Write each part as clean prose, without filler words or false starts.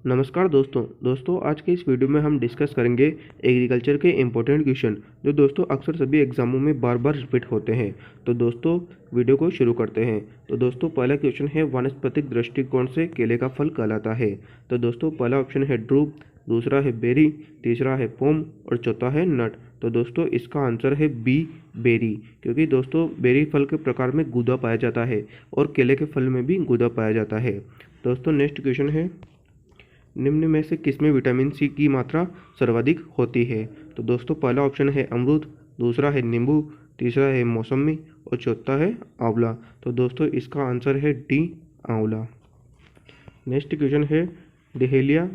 नमस्कार दोस्तों आज के इस वीडियो में हम डिस्कस करेंगे एग्रीकल्चर के इम्पोर्टेंट क्वेश्चन जो दोस्तों अक्सर सभी एग्जामों में बार बार रिपीट होते हैं। तो दोस्तों वीडियो को शुरू करते हैं। तो दोस्तों पहला क्वेश्चन है वानस्पतिक दृष्टिकोण से केले का फल कहलाता है। तो दोस्तों पहला ऑप्शन है ड्रूप, दूसरा है बेरी, तीसरा है पोम और चौथा है नट। तो दोस्तों इसका आंसर है बी बेरी, क्योंकि दोस्तों बेरी फल के प्रकार में गूदा पाया जाता है और केले के फल में भी गूदा पाया जाता है। दोस्तों नेक्स्ट क्वेश्चन है निम्न में से किसमें विटामिन सी की मात्रा सर्वाधिक होती है। तो दोस्तों पहला ऑप्शन है अमरूद, दूसरा है नींबू, तीसरा है मौसमी और चौथा है आंवला। तो दोस्तों इसका आंसर है डी आंवला। नेक्स्ट क्वेश्चन है डहेलिया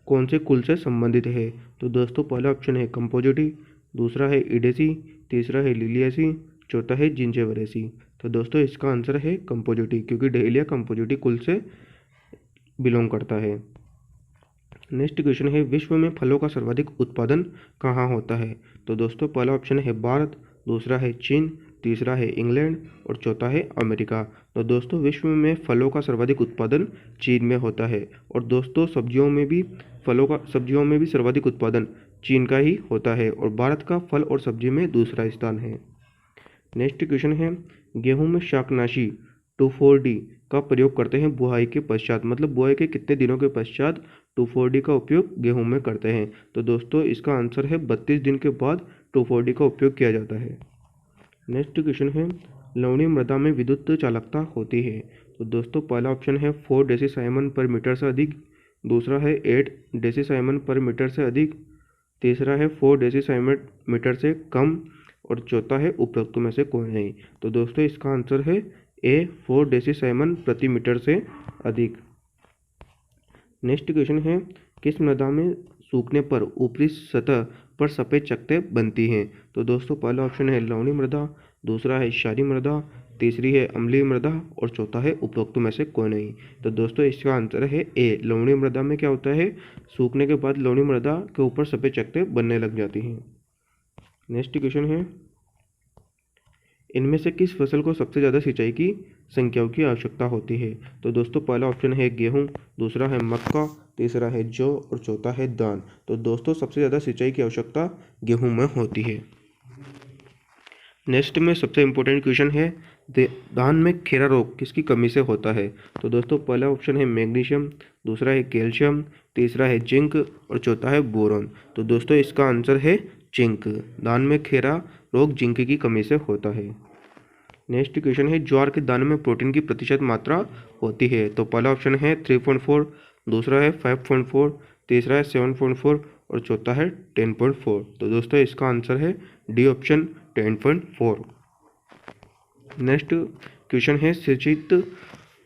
कौन से कुल से संबंधित है। तो दोस्तों पहला ऑप्शन है कंपोजिटी, दूसरा है इडेसी, तीसरा है लिलियासी, चौथा है जिंजेवरेसी। तो दोस्तों इसका आंसर है कंपोजिटी, क्योंकि डहेलिया कंपोजिटी कुल से बिलोंग करता है। नेक्स्ट क्वेश्चन है विश्व में फलों का सर्वाधिक उत्पादन कहाँ होता है। तो दोस्तों पहला ऑप्शन है भारत, दूसरा है चीन, तीसरा है इंग्लैंड और चौथा है अमेरिका। तो दोस्तों विश्व में फलों का सर्वाधिक उत्पादन चीन में होता है और दोस्तों सब्जियों में भी सर्वाधिक उत्पादन चीन का ही होता है और भारत का फल और सब्जी में दूसरा स्थान है। नेक्स्ट क्वेश्चन है गेहूं में शाकनाशी 2,4-D का प्रयोग करते हैं बुआई के पश्चात, मतलब बुआई के कितने दिनों के पश्चात 2,4-D का उपयोग गेहूं में करते हैं। तो दोस्तों इसका आंसर है 32 दिन के बाद 2,4-D का उपयोग किया जाता है। नेक्स्ट क्वेश्चन है लवणीय मृदा में विद्युत चालकता होती है। तो दोस्तों पहला ऑप्शन है 4 डेसीसाइमन पर मीटर से अधिक, दूसरा है 8 डेसीसाइमन पर मीटर से अधिक, तीसरा है 4 डेसीसाइमन मीटर से कम और चौथा है उपरोक्त में से कोई नहीं। तो दोस्तों इसका आंसर है ए 4 डेसीसाइमन प्रति मीटर से अधिक। नेक्स्ट क्वेश्चन है किस मृदा में सूखने पर ऊपरी सतह पर सफ़ेद चकत्ते बनती हैं। तो दोस्तों पहला ऑप्शन है लवणीय मृदा, दूसरा है क्षारीय मृदा, तीसरी है अम्लीय मृदा और चौथा है उपरोक्त में से कोई नहीं। तो दोस्तों इसका आंसर है ए लवणीय मृदा में क्या होता है, सूखने के बाद लवणीय मृदा के ऊपर सफ़ेद चकत्ते बनने लग जाती हैं। नेक्स्ट क्वेश्चन है इनमें से किस फसल को सबसे ज़्यादा सिंचाई की संख्याओं की आवश्यकता होती है। तो दोस्तों पहला ऑप्शन है गेहूं, दूसरा है मक्का, तीसरा है जौ और चौथा है धान। तो दोस्तों सबसे ज़्यादा सिंचाई की आवश्यकता गेहूं में होती है। नेक्स्ट में सबसे इम्पोर्टेंट क्वेश्चन है धान में खेरा रोग किसकी कमी से होता है। तो दोस्तों पहला ऑप्शन है मैग्नीशियम, दूसरा है कैल्शियम, तीसरा है जिंक और चौथा है बोरॉन। तो दोस्तों इसका आंसर है जिंक। धान में खेरा रोग जिंक की कमी से होता है। नेक्स्ट क्वेश्चन है ज्वार के दाने में प्रोटीन की प्रतिशत मात्रा होती है। तो पहला ऑप्शन है 3.4, दूसरा है 5.4, तीसरा है 7.4 और चौथा है 10.4। तो दोस्तों इसका आंसर है डी ऑप्शन 10.4। नेक्स्ट क्वेश्चन है सिंचित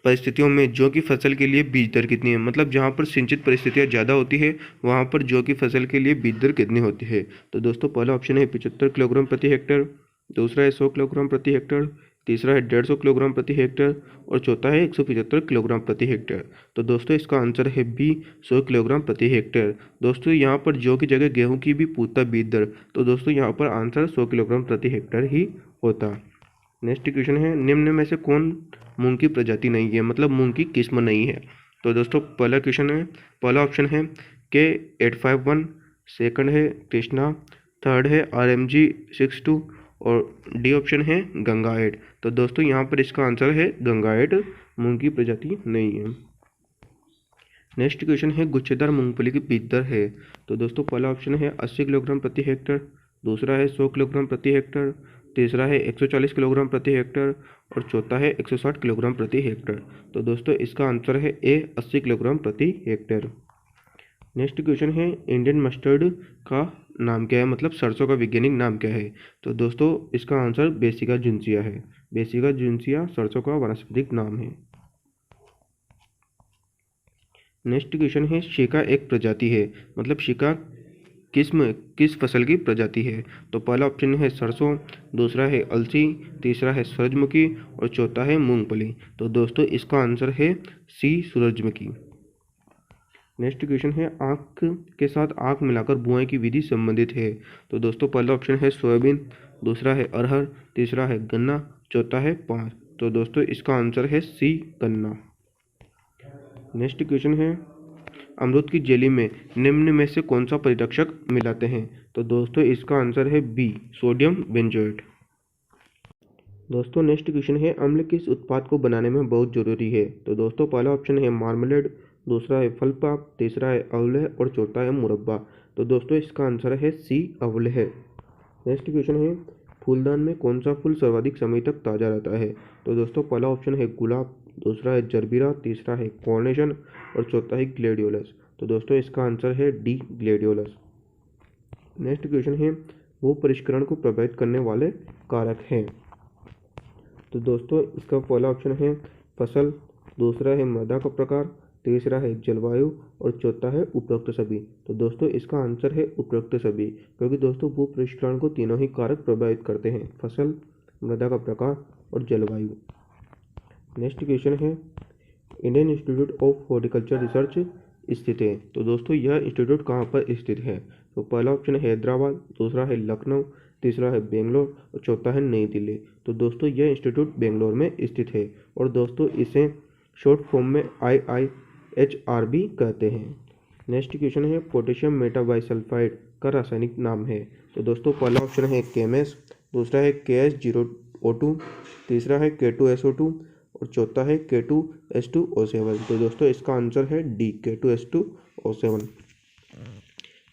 परिस्थितियों में जौ की फसल के लिए बीज दर कितनी है, मतलब जहाँ पर सिंचित परिस्थितियाँ ज़्यादा होती है वहाँ पर जौ की फसल के लिए बीज दर कितनी होती है। तो दोस्तों पहला ऑप्शन है 75 किलोग्राम प्रति हेक्टेयर, दूसरा है 100 किलोग्राम प्रति हेक्टेयर, तीसरा है 150 किलोग्राम प्रति हेक्टेयर और चौथा है 175 किलोग्राम प्रति हेक्टेयर। तो दोस्तों इसका आंसर है बी 100 किलोग्राम प्रति हेक्टेयर। दोस्तों यहाँ पर जौ की जगह गेहूँ की भी पूछता बीज दर, तो दोस्तों यहाँ पर आंसर 100 किलोग्राम प्रति हेक्टेयर ही होता। नेक्स्ट क्वेश्चन है निम्न में से कौन मूंग की प्रजाति नहीं है, मतलब मूंग की किस्म नहीं है। तो दोस्तों पहला ऑप्शन है K851, सेकंड है कृष्णा, थर्ड है RMG 62 और डी ऑप्शन है गंगा 8। तो दोस्तों यहाँ पर इसका आंसर है गंगा 8 मूंग की प्रजाति नहीं है। नेक्स्ट क्वेश्चन है गुच्छेदार मूंगफली की बीज दर है। तो दोस्तों पहला ऑप्शन है 80 किलोग्राम प्रति हेक्टेयर, दूसरा है 100 किलोग्राम प्रति हेक्टेयर, तीसरा है 140 किलोग्राम प्रति हेक्टेयर और चौथा है 160 किलोग्राम प्रति हेक्टेयर। तो दोस्तों इसका आंसर है ए 80 किलोग्राम प्रति हेक्टेयर। नेक्स्ट क्वेश्चन है इंडियन मस्टर्ड का नाम क्या है, मतलब सरसों का वैज्ञानिक नाम क्या है। तो दोस्तों इसका आंसर ब्रेसिका जुन्सिया है। ब्रेसिका जुन्सिया सरसों का वानस्पतिक नाम है। नेक्स्ट क्वेश्चन है शिका एक प्रजाति है, मतलब शिका किस फसल की प्रजाति है। तो पहला ऑप्शन है सरसों, दूसरा है अलसी, तीसरा है सूरजमुखी और चौथा है मूंगफली। तो दोस्तों इसका आंसर है सी सूरजमुखी। नेक्स्ट क्वेश्चन है आँख के साथ आँख मिलाकर बुआई की विधि संबंधित है। तो दोस्तों पहला ऑप्शन है सोयाबीन, दूसरा है अरहर, तीसरा है गन्ना, चौथा है पाँच। तो दोस्तों इसका आंसर है सी गन्ना। नेक्स्ट क्वेश्चन है अमरूद की जेली में निम्न में से कौन सा परिरक्षक मिलाते हैं? तो दोस्तों इसका आंसर है बी, सोडियम बेंजोएट। दोस्तों नेक्स्ट क्वेश्चन है, अम्ल किस उत्पाद को बनाने में बहुत जरूरी है? तो दोस्तों पहला ऑप्शन है मार्मलेड, दूसरा है फल पाक, तीसरा है अवलेह और चौथा है मुरब्बा। तो दोस्तों इसका आंसर है सी, अवलेह। नेक्स्ट क्वेश्चन है, फूलदान में कौन सा फूल सर्वाधिक समय तक ताज़ा रहता है? तो दोस्तों पहला ऑप्शन है गुलाब, दूसरा है जरबीरा, तीसरा है कॉर्नेशन और चौथा है ग्लेडियोलस। तो दोस्तों इसका आंसर है डी, ग्लेडियोलस। नेक्स्ट क्वेश्चन है, वो परिष्करण को प्रभावित करने वाले कारक हैं? तो दोस्तों इसका पहला ऑप्शन है फसल, दूसरा है मृदा का प्रकार, तीसरा है जलवायु और चौथा है उपरोक्त सभी। तो दोस्तों इसका आंसर है उपरोक्त सभी, क्योंकि दोस्तों भू परिष्करण को तीनों ही कारक प्रभावित करते हैं, फसल, मृदा का प्रकार और जलवायु। नेक्स्ट क्वेश्चन है, Indian institute of horticulture research स्थित है? तो दोस्तों यह इंस्टीट्यूट कहाँ पर स्थित है? तो पहला ऑप्शन है हैदराबाद, दूसरा है लखनऊ, तीसरा है बेंगलोर और चौथा है नई दिल्ली। तो दोस्तों यह इंस्टीट्यूट बेंगलोर में स्थित है और दोस्तों इसे शॉर्ट फॉर्म में IIHR भी कहते हैं। नेक्स्ट क्वेश्चन है, पोटेशियम मेटाबाइसल्फाइड का रासायनिक नाम है? तो दोस्तों पहला ऑप्शन है KMS, दूसरा है KH0O2, तीसरा है K2SO2 और चौथा है K2H2O7। तो दोस्तों इसका आंसर है डी, K2H2O7।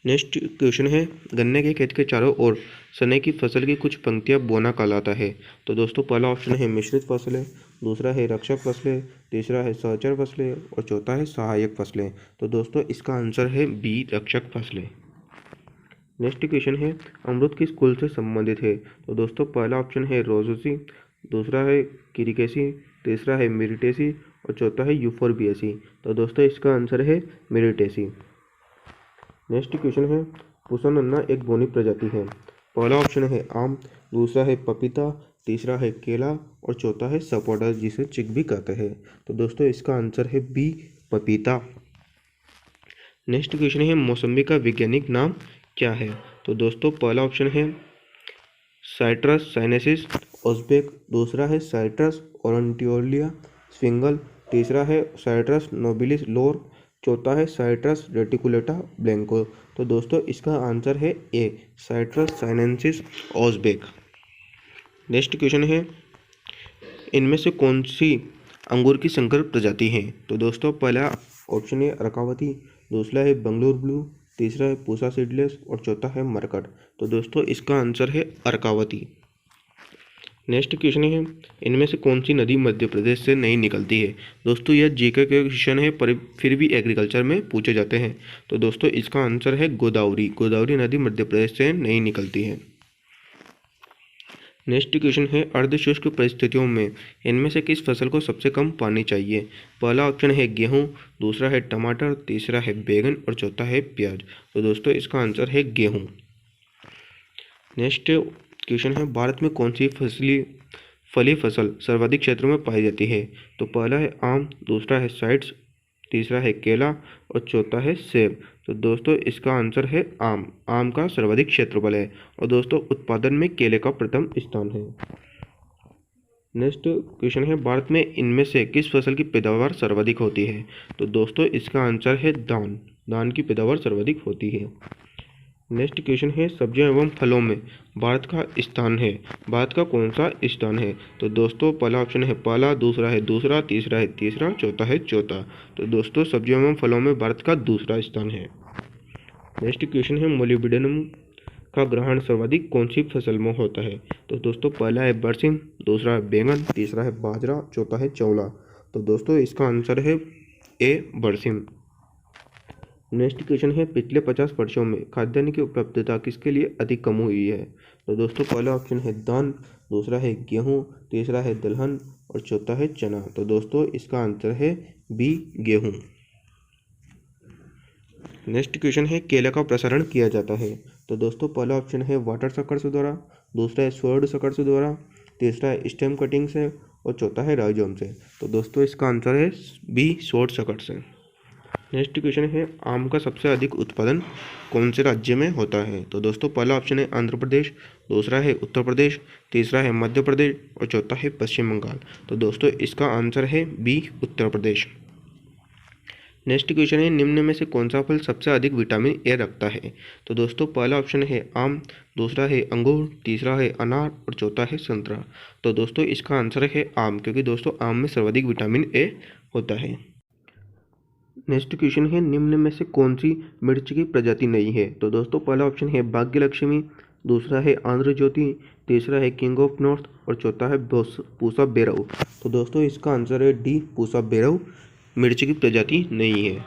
नेक्स्ट क्वेश्चन है, गन्ने के खेत के चारों ओर सने की फसल की कुछ पंक्तियां बोना कहलाता है? तो दोस्तों पहला ऑप्शन है मिश्रित फसलें, दूसरा है रक्षक फसलें, तीसरा है सहचर फसलें और चौथा है सहायक फसलें। तो दोस्तों इसका आंसर है बी, रक्षक फसलें। नेक्स्ट क्वेश्चन है, अमरूद किस कुल से संबंधित है? तो दोस्तों पहला ऑप्शन है रोजेसी, दूसरा है किरिकेसी, तीसरा है मिरिटेसी और चौथा है यूफोरबिएसी। तो दोस्तों इसका आंसर है मिरिटेसी। नेक्स्ट क्वेश्चन है, पुष्पनन्ना एक बोनी प्रजाति है? पहला ऑप्शन है आम, दूसरा है पपीता, तीसरा है केला और चौथा है सपोटा जिसे चिक भी कहते हैं। तो दोस्तों इसका आंसर है बी, पपीता। नेक्स्ट क्वेश्चन है, मौसम्बी का वैज्ञानिक नाम क्या है? तो दोस्तों पहला ऑप्शन है साइट्रस साइनेसिस ओज़बेक, दूसरा है साइट्रस ओरंटियोलिया स्विंगल, तीसरा है साइट्रस नोबिलिस लोर, चौथा है साइट्रस रेटिकुलेटा ब्लैंको। तो दोस्तों इसका आंसर है ए, साइट्रस साइनेंसिस ओज़बेक। नेक्स्ट क्वेश्चन है, इनमें से कौन सी अंगूर की संकर प्रजाति है? तो दोस्तों पहला ऑप्शन है अर्कावती, दूसरा है बंगलोर ब्लू, तीसरा है पूसा सीडलेस और चौथा है मरकट। तो दोस्तों इसका आंसर है अर्कावती। नेक्स्ट क्वेश्चन है, इनमें से कौन सी नदी मध्य प्रदेश से नहीं निकलती है? दोस्तों यह जीके के क्वेश्चन है पर फिर भी एग्रीकल्चर में पूछे जाते हैं। तो दोस्तों इसका आंसर है गोदावरी, गोदावरी नदी मध्य प्रदेश से नहीं निकलती है। नेक्स्ट क्वेश्चन है, अर्धशुष्क परिस्थितियों में इनमें से किस फसल को सबसे कम पानी चाहिए? पहला ऑप्शन है गेहूं, दूसरा है टमाटर, तीसरा है बैगन और चौथा है प्याज। तो दोस्तों इसका आंसर है गेहूं। नेक्स्ट क्वेश्चन है, भारत में कौन सी फली फसल सर्वाधिक क्षेत्रों में पाई जाती है? तो पहला है आम, दूसरा है साइट्स, तीसरा है केला और चौथा है सेब। तो दोस्तों इसका आंसर है आम, आम का सर्वाधिक क्षेत्रफल है और दोस्तों उत्पादन में केले का प्रथम स्थान है। नेक्स्ट क्वेश्चन है, भारत में इनमें से किस फसल की पैदावार सर्वाधिक होती है? तो दोस्तों इसका आंसर है धान, धान की पैदावार सर्वाधिक होती है। नेक्स्ट क्वेश्चन है, सब्जियों एवं फलों में भारत का स्थान है, भारत का कौन सा स्थान है? तो दोस्तों पहला ऑप्शन है पहला, दूसरा है दूसरा, तीसरा है तीसरा, चौथा है चौथा। तो दोस्तों सब्जियों एवं फलों में भारत का दूसरा स्थान है। नेक्स्ट क्वेश्चन है, मोलिब्डेनम का ग्रहण सर्वाधिक कौन सी फसल में होता है? तो दोस्तों पहला है बरसीम, दूसरा है बैंगन, तीसरा है बाजरा, चौथा है चौला। तो दोस्तों इसका आंसर है ए, बरसीम। नेक्स्ट क्वेश्चन है, पिछले 50 वर्षों में खाद्यान्न की उपलब्धता किसके लिए अधिक कम हुई है? तो दोस्तों पहला ऑप्शन है धान, दूसरा है गेहूं, तीसरा है दलहन और चौथा है चना। तो दोस्तों इसका आंसर है बी, गेहूं। नेक्स्ट क्वेश्चन है, केला का प्रसारण किया जाता है? तो दोस्तों पहला ऑप्शन है वाटर शकर्स द्वारा, दूसरा है स्वर्ण शकर्स द्वारा, तीसरा है स्टेम कटिंग से और चौथा है राइजोम से। तो दोस्तों इसका आंसर है बी, शॉर्ट शकर्ट से। नेक्स्ट क्वेश्चन है, आम का सबसे अधिक उत्पादन कौन से राज्य में होता है? तो दोस्तों पहला ऑप्शन है आंध्र प्रदेश, दूसरा है उत्तर प्रदेश, तीसरा है मध्य प्रदेश और चौथा है पश्चिम बंगाल। तो दोस्तों इसका आंसर है B, Uttar Pradesh. Next question है, निम्न में से कौन सा फल सबसे अधिक विटामिन ए रखता है? तो दोस्तों पहला ऑप्शन है आम, दूसरा है अंगूर, तीसरा है अनार और चौथा है संतरा। तो दोस्तों इसका आंसर है आम, क्योंकि दोस्तों आम में सर्वाधिक विटामिन ए होता है। नेक्स्ट क्वेश्चन है, निम्न में से कौन सी मिर्च की प्रजाति नहीं है? तो दोस्तों पहला ऑप्शन है भाग्य लक्ष्मी, दूसरा है आंध्र ज्योति, तीसरा है किंग ऑफ नॉर्थ और चौथा है पूसा बेरऊ। तो दोस्तों इसका आंसर है डी, पूसा बेरऊ मिर्च की प्रजाति नहीं है।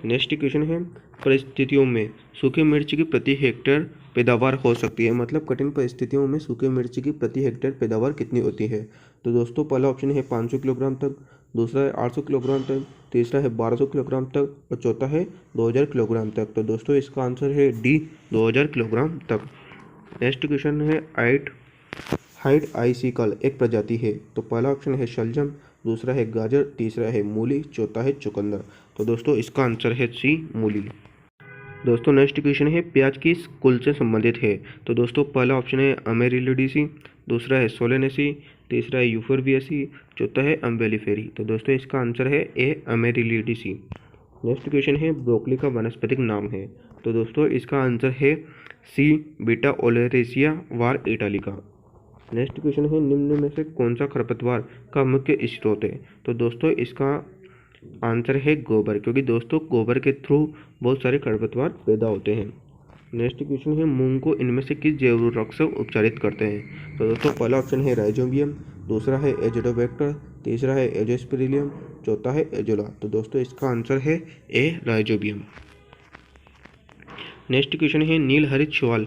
नेक्स्ट क्वेश्चन है, परिस्थितियों में सूखे मिर्च की प्रति हेक्टेयर पैदावार हो सकती है, मतलब कठिन परिस्थितियों में सूखे मिर्च की प्रति हेक्टेयर पैदावार कितनी होती है? तो दोस्तों पहला ऑप्शन है 500 किलोग्राम तक, दूसरा है 800 किलोग्राम तक, तीसरा है 1200 किलोग्राम तक और चौथा है 2000 किलोग्राम तक। तो दोस्तों इसका आंसर है डी, 2000 किलोग्राम तक। नेक्स्ट क्वेश्चन है, हाइड आइसिकल एक प्रजाति है। तो पहला ऑप्शन है शलजम, दूसरा है गाजर, तीसरा है मूली, चौथा है चुकंदर। तो दोस्तों इसका आंसर है सी, मूली। दोस्तों नेक्स्ट क्वेश्चन है, प्याज किस कुल से संबंधित है? तो दोस्तों पहला ऑप्शन है अमेरिलिडेसी, दूसरा है सोलेनेसी, तीसरा है यूफोर्बिएसी, चौथा है अम्बेलिफेरी। तो दोस्तों इसका आंसर है ए, अमेरिलिडेसी। नेक्स्ट क्वेश्चन है, ब्रोकली का वानस्पतिक नाम है? तो दोस्तों इसका आंसर है सी, बीटा ओलेरेसिया वार इटालिका। नेक्स्ट क्वेश्चन है, निम्न में से कौन सा खरपतवार का मुख्य स्रोत है? तो दोस्तों इसका आंसर है गोबर, क्योंकि दोस्तों गोबर के थ्रू बहुत सारे खरपतवार पैदा होते हैं। नेक्स्ट क्वेश्चन है, मूंग को इनमें से किस जैव उर्वरक से उपचारित करते हैं? तो दोस्तों पहला ऑप्शन है राइजोबियम, दूसरा है एजोडोबैक्टर, तीसरा है एजोस्पिरिलियम, चौथा है एजोला। तो दोस्तों इसका आंसर है ए, राइजोबियम। नेक्स्ट क्वेश्चन है, नील हरित शैवाल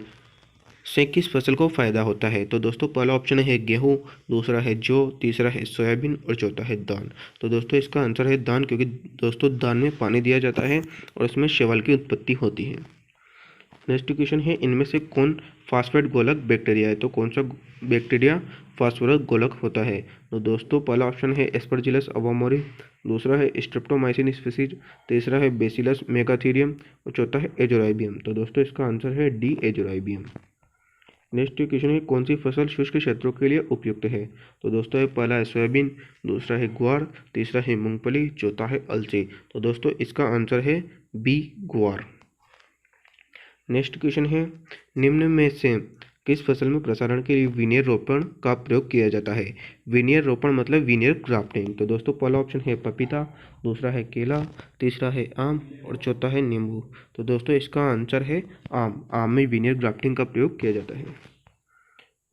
से किस फसल को फायदा होता है? तो दोस्तों पहला ऑप्शन है गेहूं, दूसरा है जौ, तीसरा है सोयाबीन और चौथा है दान। तो दोस्तों इसका आंसर है दान, क्योंकि दोस्तों दान में पानी दिया जाता है और उसमें शैवाल की उत्पत्ति होती है। नेक्स्ट क्वेश्चन है, इनमें से कौन फास्फेट गोलक बैक्टीरिया है? तो कौन सा बैक्टीरिया फास्फोरस गोलक होता है? तो दोस्तों पहला ऑप्शन है एस्परजिलस अवामोरी, दूसरा है स्ट्रेप्टोमाइसिन स्पीसीज, तीसरा है बेसिलस मेगाथीरियम और चौथा है एजोराइबियम। तो दोस्तों इसका आंसर है डी, एजोराइबियम। नेक्स्ट क्वेश्चन है, कौन सी फसल शुष्क क्षेत्रों के लिए उपयुक्त है? तो दोस्तों पहला है सोयाबीन, दूसरा है ग्वार, तीसरा है मूंगफली, चौथा है अलसी। तो दोस्तों इसका आंसर है बी, ग्वार। नेक्स्ट क्वेश्चन है, निम्न में से किस फसल में प्रसारण के लिए विनियर रोपण का प्रयोग किया जाता है? विनियर रोपण मतलब विनियर ग्राफ्टिंग। तो दोस्तों पहला ऑप्शन है पपीता, दूसरा है केला, तीसरा है आम और चौथा है नींबू। तो दोस्तों इसका आंसर है आम, आम में विनियर ग्राफ्टिंग का प्रयोग किया जाता है।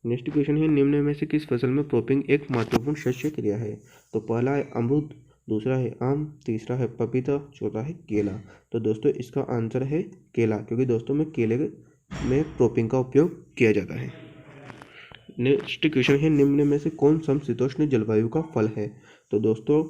नेक्स्ट क्वेश्चन है, निम्न में से किस फसल में क्रॉपिंग एक महत्वपूर्ण शस्य क्रिया है? तो पहला है अमरूद, दूसरा है आम, तीसरा है पपीता, चौथा है केला। तो दोस्तों इसका आंसर है केला, क्योंकि दोस्तों में केले में क्रॉपिंग का उपयोग किया जाता है। नेक्स्ट क्वेश्चन है, निम्न में से कौन समशीतोष्ण जलवायु का फल है? तो दोस्तों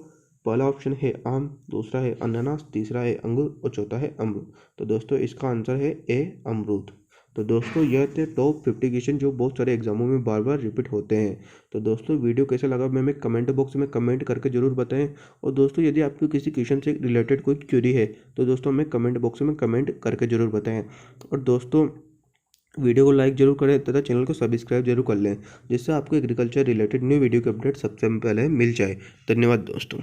पहला ऑप्शन है आम, दूसरा है अनानास, तीसरा है अंगूर और चौथा है अमरूद। तो दोस्तों इसका आंसर है ए, अमरूद। तो दोस्तों यह थे टॉप 50 क्वेश्चन जो बहुत सारे एग्जामों में बार बार रिपीट होते हैं। तो दोस्तों वीडियो कैसा लगा मैं कमेंट बॉक्स में कमेंट करके जरूर बताएं। और दोस्तों यदि आपको किसी क्वेश्चन से रिलेटेड कोई क्वेरी है तो दोस्तों हमें कमेंट बॉक्स में कमेंट करके जरूर बताएं। और दोस्तों वीडियो को लाइक जरूर करें तथा चैनल को सब्सक्राइब जरूर कर लें, जिससे आपको एग्रीकल्चर रिलेटेड न्यू वीडियो के अपडेट सबसे पहले मिल जाए। धन्यवाद दोस्तों।